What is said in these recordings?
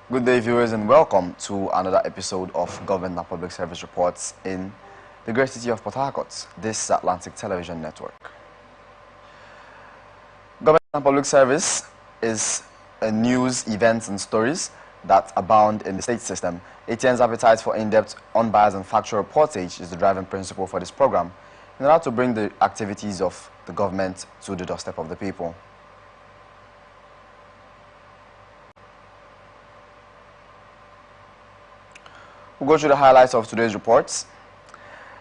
Good day, viewers, and welcome to another episode of Government and Public Service Reports in the great city of Port Harcourt, this Atlantic Television Network. Government and Public Service is a news, events, and stories that abound in the state system. ATN's appetite for in-depth, unbiased, and factual reportage is the driving principle for this program in order to bring the activities of the government to the doorstep of the people. We'll go through the highlights of today's reports.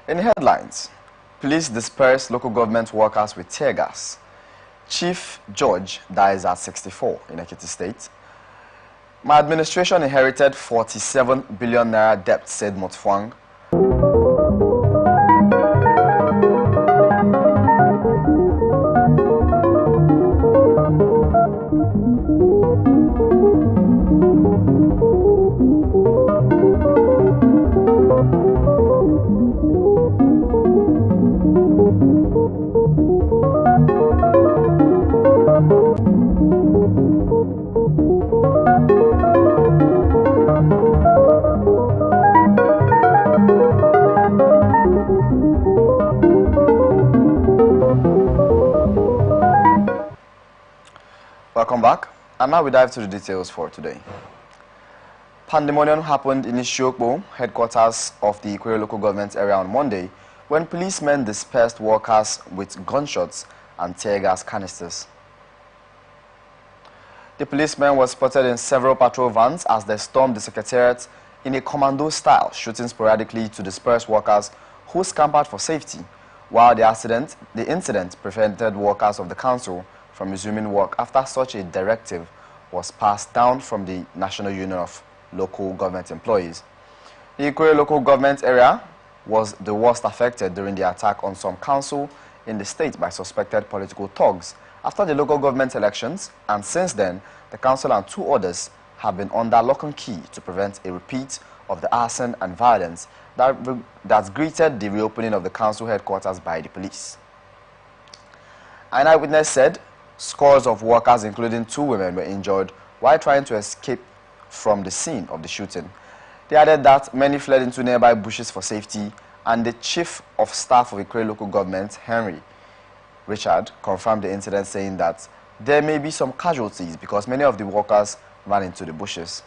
In the headlines, police disperse local government workers with tear gas. Chief Judge dies at 64 in Ekiti State. My administration inherited 47 billion naira debt, said Motfwang. Welcome back, and now we dive to the details for today. Pandemonium happened in Isiokpo, headquarters of the Ikwere local government area on Monday, when policemen dispersed workers with gunshots and tear gas canisters. The policemen were spotted in several patrol vans as they stormed the secretariat in a commando style, shooting sporadically to disperse workers who scampered for safety, while the incident prevented workers of the council from resuming work after such a directive was passed down from the National Union of Local Government Employees. The Ikwere local government area was the worst affected during the attack on some council in the state by suspected political thugs after the local government elections, and since then, the council and two others have been under lock and key to prevent a repeat of the arson and violence that greeted the reopening of the council headquarters by the police. An eyewitness said scores of workers, including two women, were injured while trying to escape from the scene of the shooting. They added that many fled into nearby bushes for safety, and the chief of staff of Ikwere local government, Henry Richard, confirmed the incident, saying that there may be some casualties because many of the workers ran into the bushes.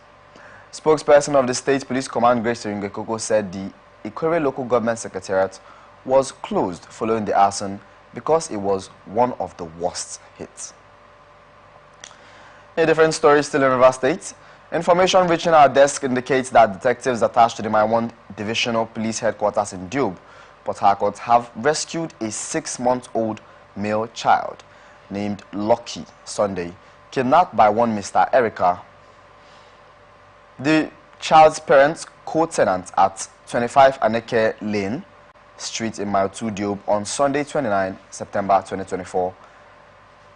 Spokesperson of the State Police Command, Grace Ringekoko, said the Ikwere local government secretariat was closed following the arson because it was one of the worst hits. A different story still in Rivers State. Information reaching our desk indicates that detectives attached to the Maiwon Divisional Police Headquarters in Dube, Port Harcourt, have rescued a 6-month-old male child named Lucky Sunday, kidnapped by one Mr. Erica. The child's parents, co-tenant at 25 Aneke Lane Street in Mile 2 Dube on Sunday 29 September 2024,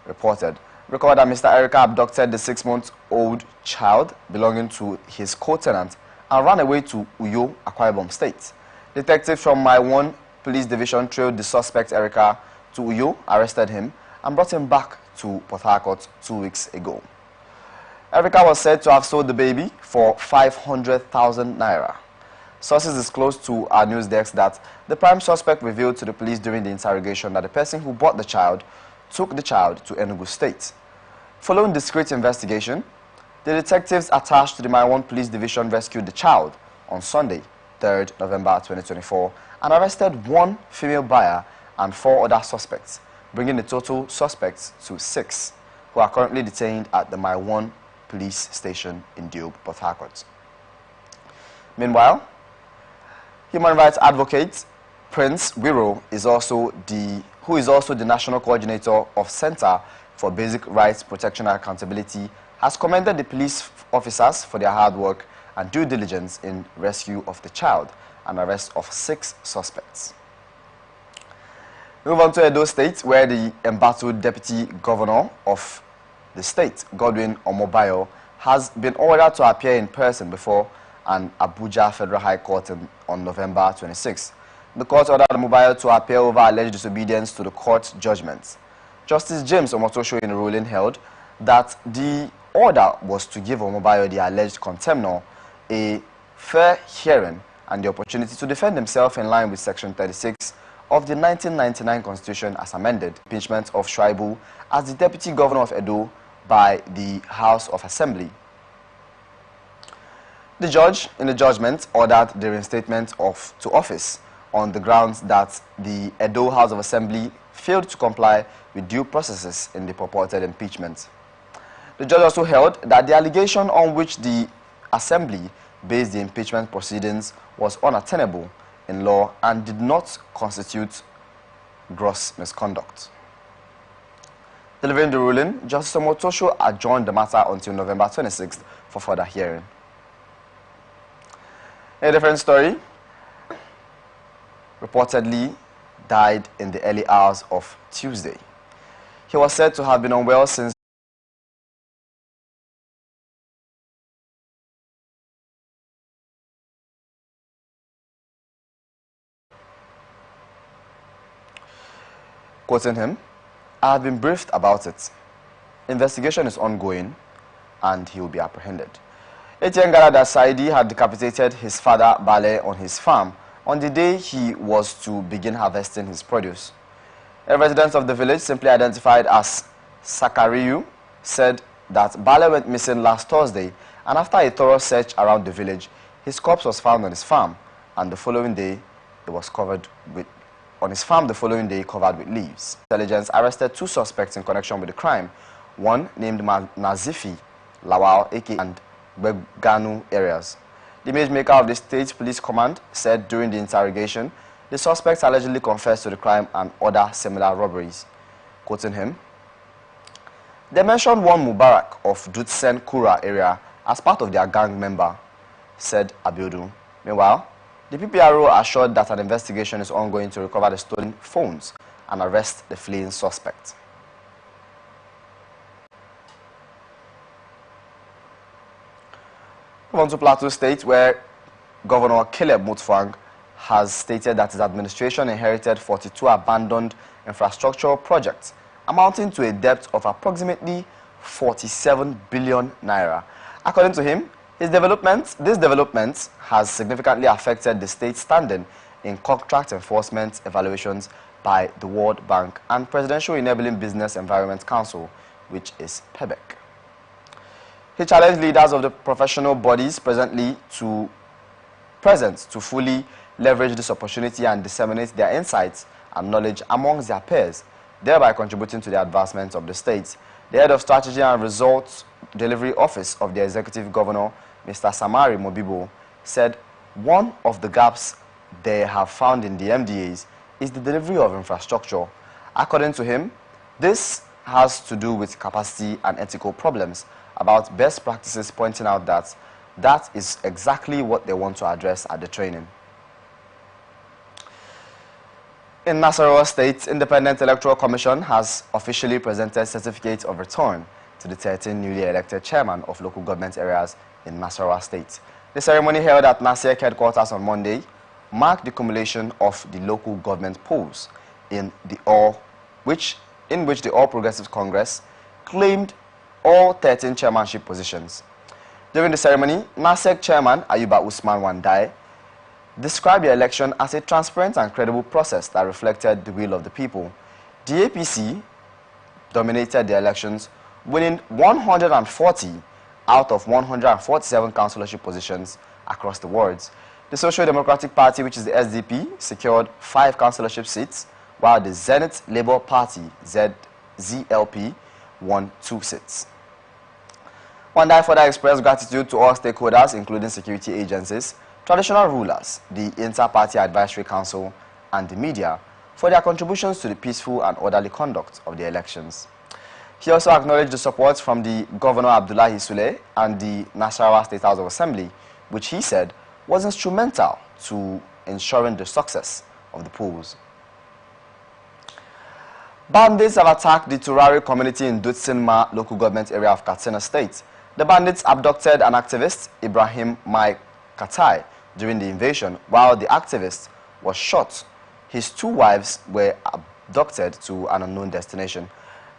reported. Recorded that Mr. Erica abducted the 6-month-old child belonging to his co-tenant and ran away to Uyo, Akwa Ibom State. Detectives from Maiwon Police Division trailed the suspect Erica to Uyo, arrested him, and brought him back to Port Harcourt 2 weeks ago. Erica was said to have sold the baby for 500,000 naira. Sources disclosed to our news desk that the prime suspect revealed to the police during the interrogation that the person who bought the child took the child to Enugu State. Following discreet investigation, the detectives attached to the Maiwon Police Division rescued the child on Sunday, 3rd November 2024, and arrested one female buyer and 4 other suspects, bringing the total suspects to 6, who are currently detained at the Maiwon Police Station in Dube, Port Harcourt. Meanwhile, human rights advocate Prince Wiro who is also the National Coordinator of Center for Basic Rights Protection and Accountability, has commended the police officers for their hard work and due diligence in rescue of the child and arrest of 6 suspects. Move on to Edo State, where the embattled Deputy Governor of the state, Godwin Omobayo, has been ordered to appear in person before an Abuja Federal High Court on November 26. The court ordered Omobayo to appear over alleged disobedience to the court's judgment. Justice James Omotosho in a ruling held that the order was to give Omobayo, the alleged contemnor, a fair hearing and the opportunity to defend himself in line with Section 36 of the 1999 Constitution as amended, impeachment of Shuaibu as the Deputy Governor of Edo by the House of Assembly. The judge, in the judgment, ordered the reinstatement to office on the grounds that the Edo House of Assembly failed to comply with due processes in the purported impeachment. The judge also held that the allegation on which the Assembly based the impeachment proceedings was unattainable in law and did not constitute gross misconduct. Delivering the ruling, Justice Omotosho adjourned the matter until November 26th for further hearing. A different story, reportedly died in the early hours of Tuesday. He was said to have been unwell since quoting him, "I have been briefed about it. Investigation is ongoing and he will be apprehended." Etienne Garada Saidi had decapitated his father Bale on his farm on the day he was to begin harvesting his produce. A resident of the village, simply identified as Sakariyu, said that Bale went missing last Thursday, and after a thorough search around the village, his corpse was found on his farm, and the following day it was covered with leaves. Intelligence arrested 2 suspects in connection with the crime, one named Nazifi Lawal, aka and Beganu areas. The image maker of the State Police Command said during the interrogation, the suspects allegedly confessed to the crime and other similar robberies. Quoting him, "They mentioned one Mubarak of Dutsen Kura area as part of their gang member," said Abiodun. Meanwhile, the PPRO assured that an investigation is ongoing to recover the stolen phones and arrest the fleeing suspect. On to Plateau State, where Governor Caleb Mutfwang has stated that his administration inherited 42 abandoned infrastructural projects amounting to a debt of approximately 47 billion naira. According to him, this development has significantly affected the state's standing in contract enforcement evaluations by the World Bank and Presidential Enabling Business Environment Council, which is PEBEC. He challenged leaders of the professional bodies present to fully leverage this opportunity and disseminate their insights and knowledge amongst their peers, thereby contributing to the advancement of the state. The head of Strategy and Results Delivery Office of the Executive Governor, Mr. Samari Mobibo, said one of the gaps they have found in the MDAs is the delivery of infrastructure. According to him, this has to do with capacity and ethical problems about best practices, pointing out that that is exactly what they want to address at the training. In Nasarawa State, Independent Electoral Commission has officially presented certificates of return to the 13 newly elected chairmen of local government areas in Nasarawa State. The ceremony held at NASEC headquarters on Monday marked the cumulation of the local government polls in which the All Progressives Congress claimed all 13 chairmanship positions. During the ceremony, NASEC chairman Ayuba Usman Wandai described the election as a transparent and credible process that reflected the will of the people. The APC dominated the elections, winning 140 out of 147 councillorship positions across the wards. The Social Democratic Party, which is the SDP, secured 5 councillorship seats, while the Zenith Labour Party, ZLP, won 2 seats. Wandai further expressed gratitude to all stakeholders, including security agencies, traditional rulers, the Inter-Party Advisory Council, and the media, for their contributions to the peaceful and orderly conduct of the elections. He also acknowledged the support from the Governor Abdullahi Sule and the Nasarawa State House of Assembly, which he said was instrumental to ensuring the success of the polls. Bandits have attacked the Turari community in Dutsinma local government area of Katsina State. The bandits abducted an activist, Ibrahim Mai Katai, during the invasion, while the activist was shot. His 2 wives were abducted to an unknown destination.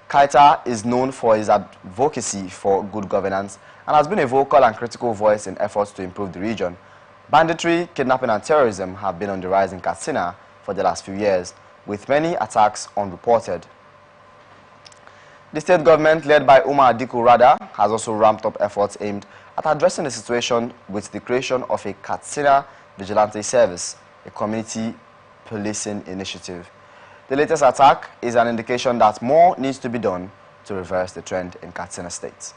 Kaita is known for his advocacy for good governance and has been a vocal and critical voice in efforts to improve the region. Banditry, kidnapping and terrorism have been on the rise in Katsina for the last few years, with many attacks unreported. The state government, led by Umar Adiku Rada, has also ramped up efforts aimed at addressing the situation with the creation of a Katsina Vigilante Service, a community policing initiative. The latest attack is an indication that more needs to be done to reverse the trend in Katsina State.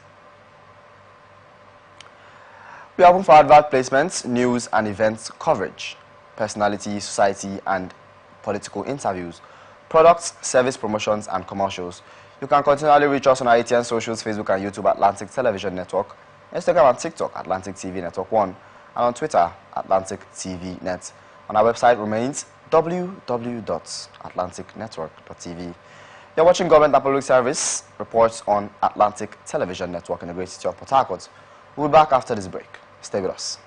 We are open for advert placements, news and events coverage, personality, society and political interviews, products, service promotions and commercials. You can continually reach us on our ATN socials, Facebook and YouTube, Atlantic Television Network, Instagram and TikTok, Atlantic TV Network 1, and on Twitter, Atlantic TV Net. On our website remains www.atlanticnetwork.tv. You're watching Government and Public Service reports on Atlantic Television Network in the great city of Port Harcourt. We'll be back after this break. Stay with us.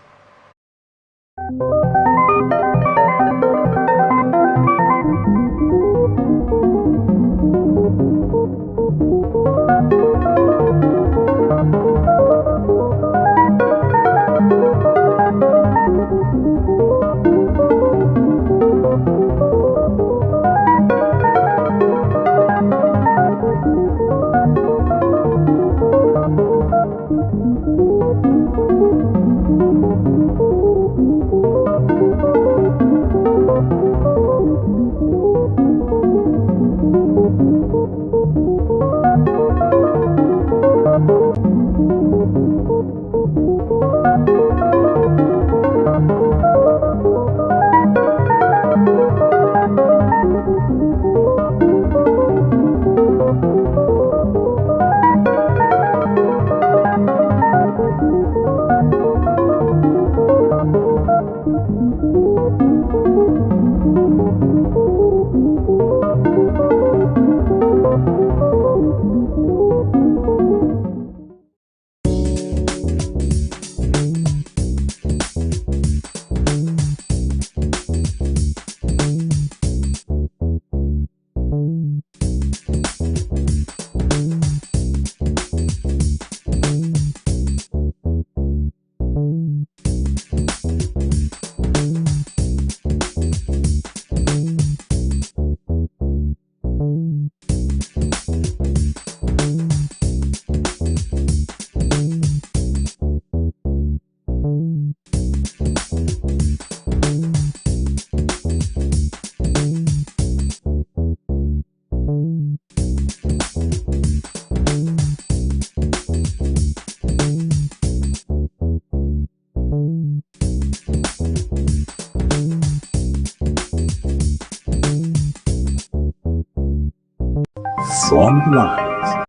Beyond the Lines.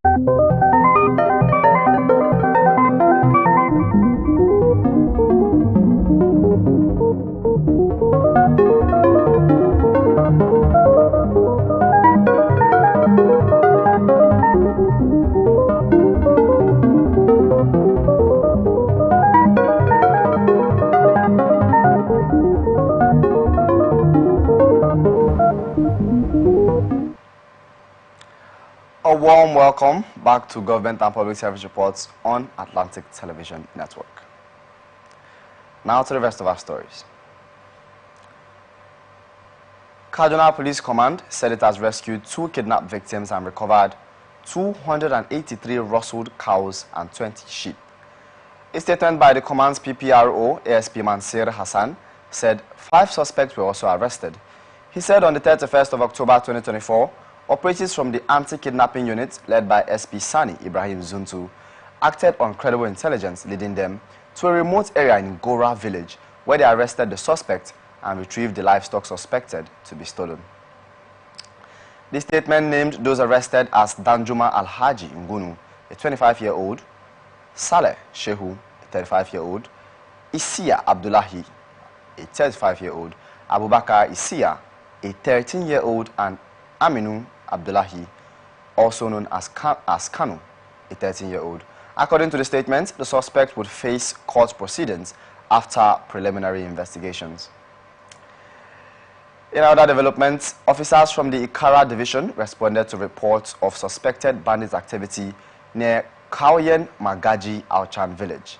A warm welcome back to Government and Public Service Reports on Atlantic Television Network. Now to the rest of our stories. Kaduna Police Command said it has rescued 2 kidnapped victims and recovered 283 rustled cows and 20 sheep. A statement by the command's PPRO, ASP Mansir Hassan, said 5 suspects were also arrested. He said on the 31st of October 2024, operatives from the anti-kidnapping unit led by SP Sani Ibrahim Zuntu acted on credible intelligence, leading them to a remote area in Gora village where they arrested the suspect and retrieved the livestock suspected to be stolen. The statement named those arrested as Danjuma Alhaji Ngunu, a 25-year-old, Saleh Shehu, a 35-year-old, Isiya Abdullahi, a 35-year-old, Abubakar Isiya, a 13-year-old, and Aminu Abdullahi, also known as Kanu, a 13-year-old. According to the statement, the suspect would face court proceedings after preliminary investigations. In other developments, officers from the Ikara division responded to reports of suspected bandit activity near Kauyen Magaji Auchan village.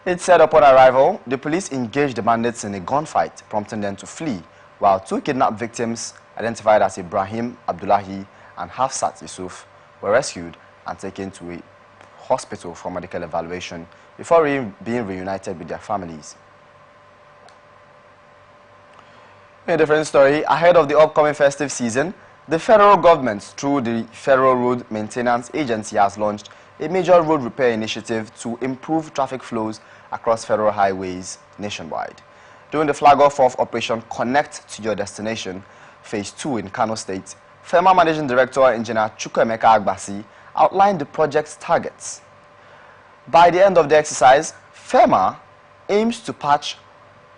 It said upon arrival, the police engaged the bandits in a gunfight, prompting them to flee, while 2 kidnapped victims, identified as Ibrahim Abdullahi and Hafsat Yusuf, were rescued and taken to a hospital for medical evaluation before being reunited with their families. In a different story, ahead of the upcoming festive season, the federal government, through the Federal Road Maintenance Agency, has launched a major road repair initiative to improve traffic flows across federal highways nationwide. During the flag-off of Operation Connect to Your Destination, Phase 2 in Kano State, FEMA Managing Director Engineer Chukwuemeka Agbasi outlined the project's targets. By the end of the exercise, FEMA aims to patch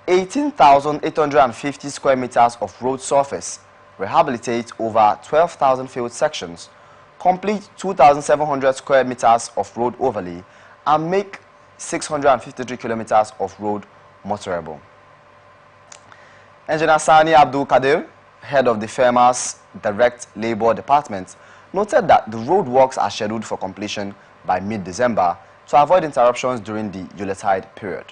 18,850 square meters of road surface, rehabilitate over 12,000 field sections, complete 2,700 square meters of road overlay, and make 653 kilometers of road motorable. Engineer Sani Abdul Kadir, head of the FEMA's Direct Labor Department, noted that the road works are scheduled for completion by mid-December to avoid interruptions during the Yuletide period.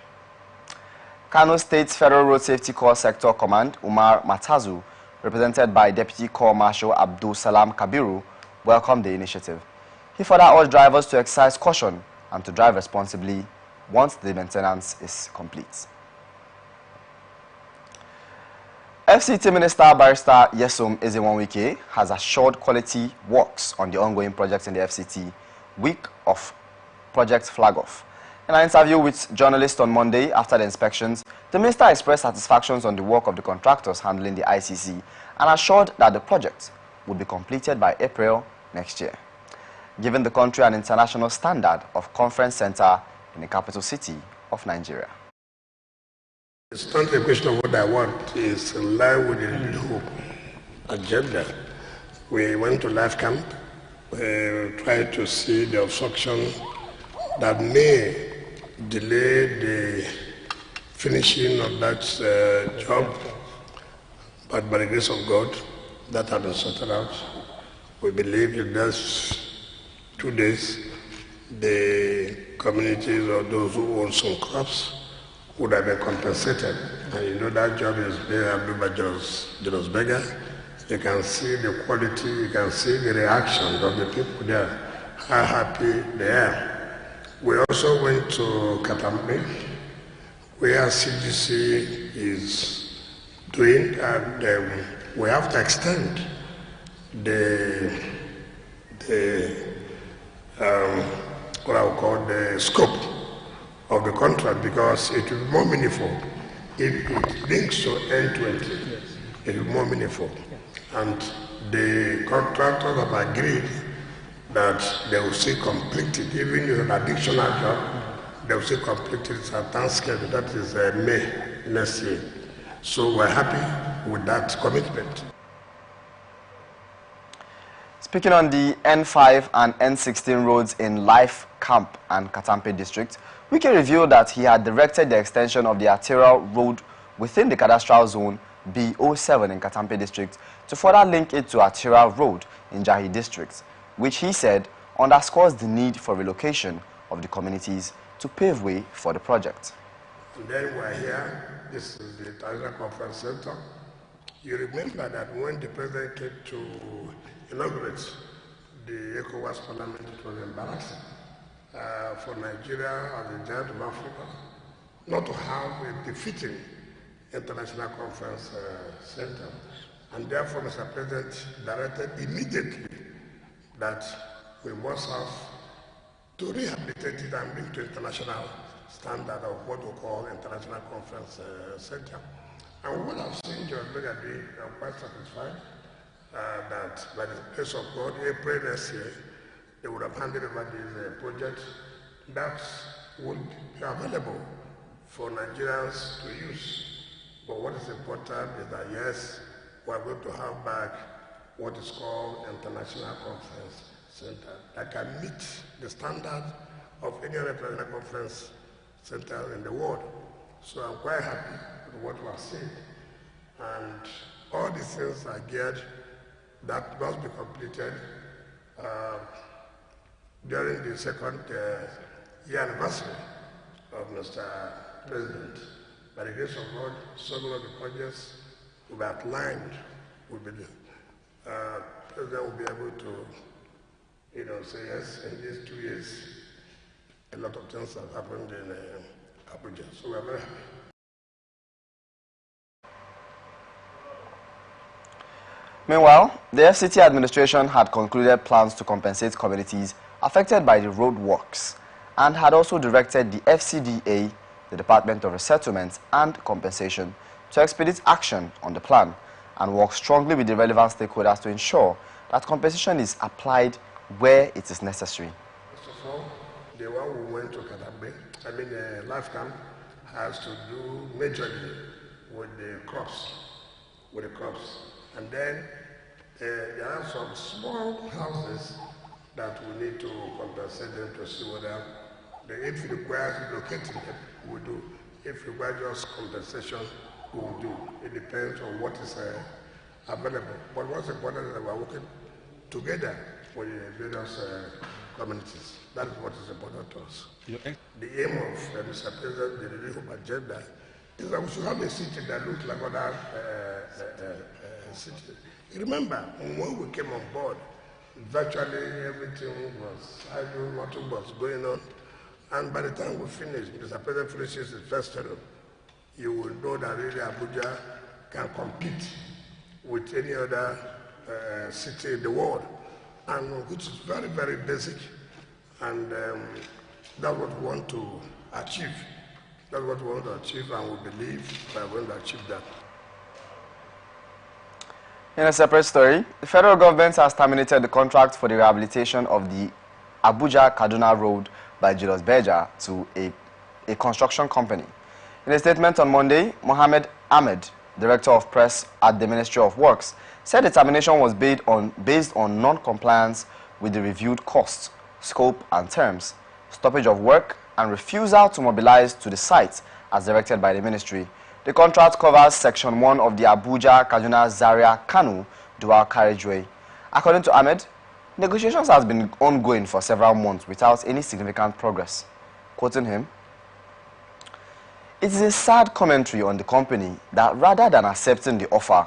Kano State's Federal Road Safety Corps Sector Command, Umar Matazu, represented by Deputy Corps Marshal Abdul Salam Kabiru, welcomed the initiative. He further urged drivers to exercise caution and to drive responsibly once the maintenance is complete. FCT Minister Barrister Yesom Ezenwanwike has assured quality works on the ongoing projects in the FCT week of Project Flag-Off. In an interview with journalists on Monday after the inspections, the minister expressed satisfactions on the work of the contractors handling the ICC and assured that the project would be completed by April next year, giving the country an international standard of conference center in the capital city of Nigeria. It's not a question of what I want, it's in line with the new agenda. We went to life camp, we tried to see the obstruction that may delay the finishing of that job, but by the grace of God, that has been sorted out. We believe in those 2 days, the communities or those who own some crops would have been compensated. And you know that job is being by Jonas Beggar. You can see the quality, you can see the reaction of the people there, how happy they are. We also went to Katampe, where CGC is doing, and we have to extend the what I would call the scope of the contract, because it will be more meaningful if it links to end-to-end. It will be more meaningful. And the contractors have agreed that they will see completed, even if it's an additional job, they will see completed at time schedule, that is May next year. So we're happy with that commitment. Speaking on the N5 and N16 roads in Life Camp and Katampe district, Wike revealed that he had directed the extension of the arterial road within the cadastral zone B07 in Katampe district to further link it to arterial road in Jahi district, which he said underscores the need for relocation of the communities to pave way for the project. And then we're here, this is the International Conference Center. You remember that when the president came to inaugurate the ECOWAS Parliament, it was embarrassing for Nigeria as the giant of Africa not to have a befitting international conference center. And therefore, Mr. President directed immediately that we must have to rehabilitate it and bring to international standard of what we call international conference center. And what I've seen John Brigadier, I'm quite satisfied that by the grace of God, April next year, they would have handed over this project that would be available for Nigerians to use. But what is important is that yes, we are going to have back what is called International Conference Center that can meet the standard of any other international conference center in the world. So I'm quite happy with what we are seeing. And all these things are geared that must be completed during the second year anniversary of Mr. President. By the grace of God, some of the projects will be outlined, will be President will be able to, say yes, in these 2 years, a lot of things have happened in Abuja. So we're very happy. Meanwhile, the FCT administration had concluded plans to compensate communities affected by the road works and had also directed the FCDA, the Department of Resettlement and Compensation, to expedite action on the plan and work strongly with the relevant stakeholders to ensure that compensation is applied where it is necessary. First of all, the one we went to Katampe, Life Camp, has to do majorly with the crops, And then there are some small houses that we need to compensate them to see whether, if it requires relocating them, we do. If it requires just compensation, we will do. It depends on what is available. But what's important is that we're working together with the various communities. That is what is important to us. The aim of Mr. President, the renewable agenda, is that we should have a city that looks like other cities. Remember, when we came on board, virtually everything was idle, nothing was going on. And by the time we finished, Mr. President finishes his first term, you will know that really Abuja can compete with any other city in the world, and which is very, very basic. And that's what we want to achieve. That's what we want to achieve, and we believe we are going to achieve that. In a separate story, the federal government has terminated the contract for the rehabilitation of the Abuja-Kaduna Road by Julius Berger to a construction company. In a statement on Monday, Mohammed Ahmed, Director of Press at the Ministry of Works, said the termination was based on non-compliance with the reviewed costs, scope and terms, stoppage of work, and refusal to mobilize to the site as directed by the ministry. The contract covers Section 1 of the Abuja-Kaduna-Zaria-Kano dual carriageway. According to Ahmed, negotiations have been ongoing for several months without any significant progress. Quoting him, "It is a sad commentary on the company that rather than accepting the offer,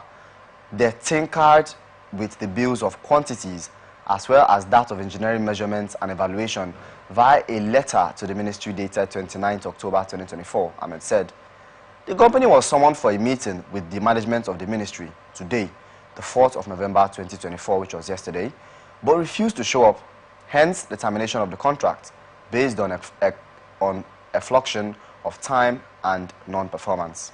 they tinkered with the bills of quantities as well as that of engineering measurements and evaluation via a letter to the ministry dated 29 October 2024, Ahmed said. The company was summoned for a meeting with the management of the ministry today, the 4th of November 2024, which was yesterday, but refused to show up, hence the termination of the contract based on a fluctuation of time and non-performance.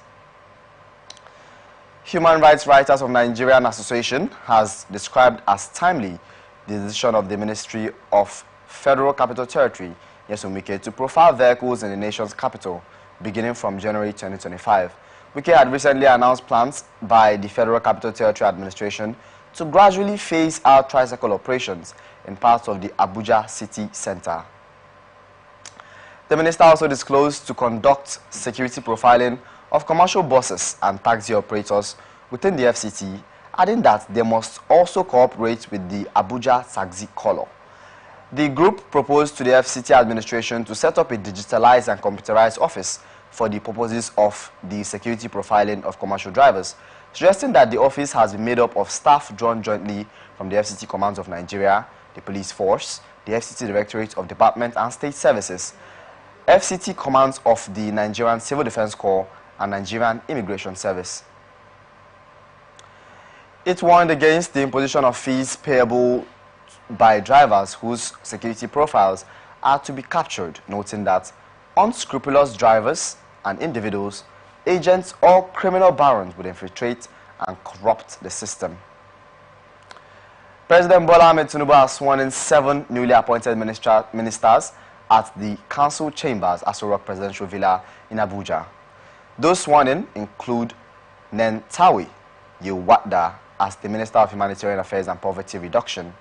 Human Rights Writers of Nigerian Association has described as timely the decision of the Ministry of Federal Capital Territory, Nyesom Wike, to profile vehicles in the nation's capital beginning from January 2025. Wike had recently announced plans by the Federal Capital Territory Administration to gradually phase out tricycle operations in parts of the Abuja city center. The minister also disclosed to conduct security profiling of commercial buses and taxi operators within the FCT, adding that they must also cooperate with the Abuja taxi color. The group proposed to the FCT administration to set up a digitalized and computerized office for the purposes of the security profiling of commercial drivers, suggesting that the office has been made up of staff drawn jointly from the FCT Commands of Nigeria, the Police Force, the FCT Directorate of Department and State Services, FCT Commands of the Nigerian Civil Defense Corps, and Nigerian Immigration Service. It warned against the imposition of fees payable by drivers whose security profiles are to be captured, noting that unscrupulous drivers and individuals, agents or criminal barons would infiltrate and corrupt the system. President Bola Ahmed Tinubu has sworn in 7 newly appointed ministers at the Council Chambers, Aso Rock Presidential Villa in Abuja. Those sworn in include Nentawe Yewada as the Minister of Humanitarian Affairs and Poverty Reduction,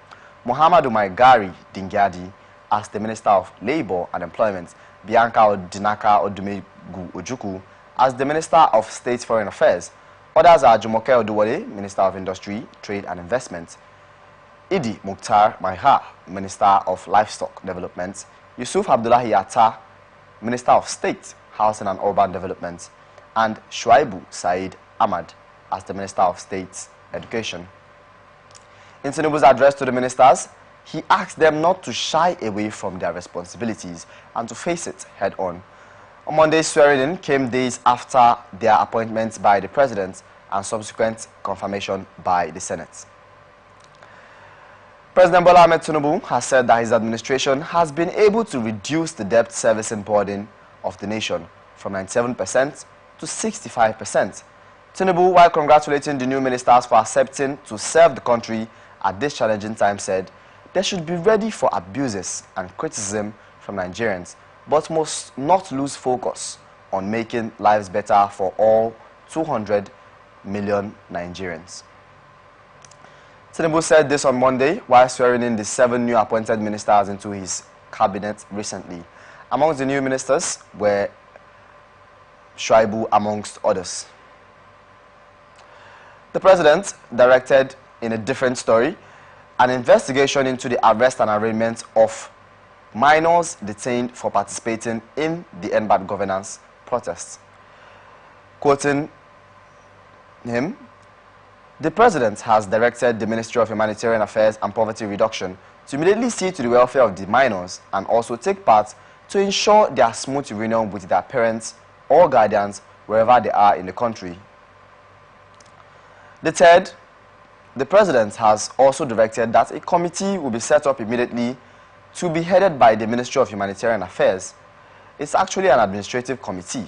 Muhammadu Maigari Dingyadi as the Minister of Labour and Employment, Bianca Odinaka Odumegu Ojukwu as the Minister of State Foreign Affairs. Others are Jumoke Oduwole, Minister of Industry, Trade and Investment, Idi Mukhtar Maiha, Minister of Livestock Development, Yusuf Abdullahi Atta, Minister of State, Housing and Urban Development, and Shuaibu Said Ahmad as the Minister of State Education. In Tinubu's address to the ministers, he asked them not to shy away from their responsibilities and to face it head-on. On Monday's swearing-in came days after their appointments by the President and subsequent confirmation by the Senate. President Bola Ahmed Tinubu has said that his administration has been able to reduce the debt servicing burden of the nation from 97% to 65%. Tinubu, while congratulating the new ministers for accepting to serve the country at this challenging time, said they should be ready for abuses and criticism from Nigerians, but must not lose focus on making lives better for all 200 million Nigerians. Tinubu said this on Monday while swearing in the 7 new appointed ministers into his cabinet recently. Amongst the new ministers were Shuaibu, amongst others. The President directed, in a different story, an investigation into the arrest and arraignment of minors detained for participating in the NBAD governance protests. Quoting him, the President has directed the Ministry of Humanitarian Affairs and Poverty Reduction to immediately see to the welfare of the minors and also take part to ensure their smooth reunion with their parents or guardians wherever they are in the country. The third, the President has also directed that a committee will be set up immediately to be headed by the Ministry of Humanitarian Affairs. It's actually an administrative committee,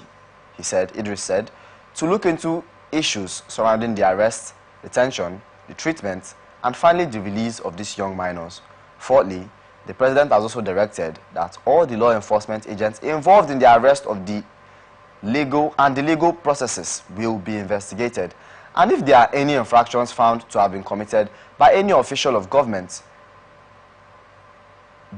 he said, Idris said, to look into issues surrounding the arrest, detention, the treatment, and finally the release of these young minors. Fourthly, the President has also directed that all the law enforcement agents involved in the arrest of the legal processes will be investigated, and if there are any infractions found to have been committed by any official of government,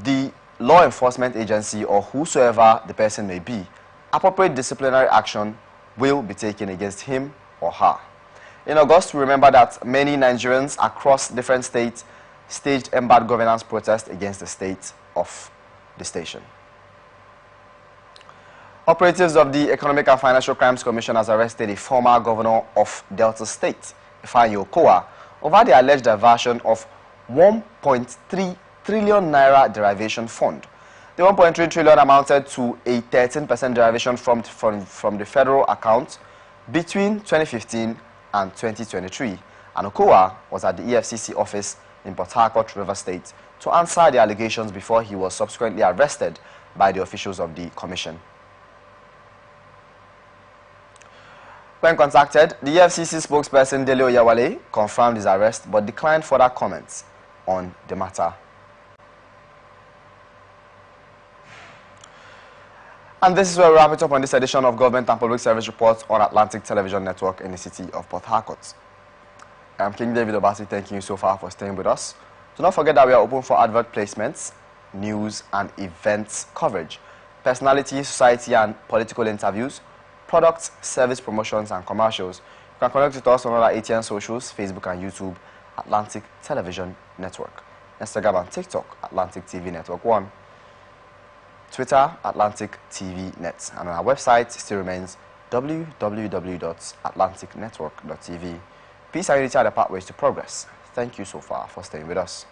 the law enforcement agency or whosoever the person may be, appropriate disciplinary action will be taken against him or her. In August, we remember that many Nigerians across different states staged NBAD governance protests against the state of the station. Operatives of the Economic and Financial Crimes Commission has arrested a former governor of Delta State, Ifeanyi Okowa, over the alleged diversion of 1.3 trillion naira derivation fund. The 1.3 trillion amounted to a 13% derivation from the federal account between 2015 and 2023. And Okowa was at the EFCC office in Port Harcourt, River State, to answer the allegations before he was subsequently arrested by the officials of the commission. When contacted, the EFCC spokesperson Dele Oyawale confirmed his arrest but declined further comments. on the matter. And this is where we wrap it up on this edition of Government and Public Service Reports on Atlantic Television Network in the city of Port Harcourt. I'm King David Obasi, thanking you so far for staying with us. Do not forget that we are open for advert placements, news and events coverage, personality, society and political interviews, products, service promotions and commercials. You can connect with us on all our ATN socials, Facebook and YouTube, Atlantic Television Network, Instagram and TikTok, Atlantic TV Network 1, Twitter, Atlantic TV Net, and on our website still remains www.atlanticnetwork.tv. Peace and unity are the pathways to progress. Thank you so far for staying with us.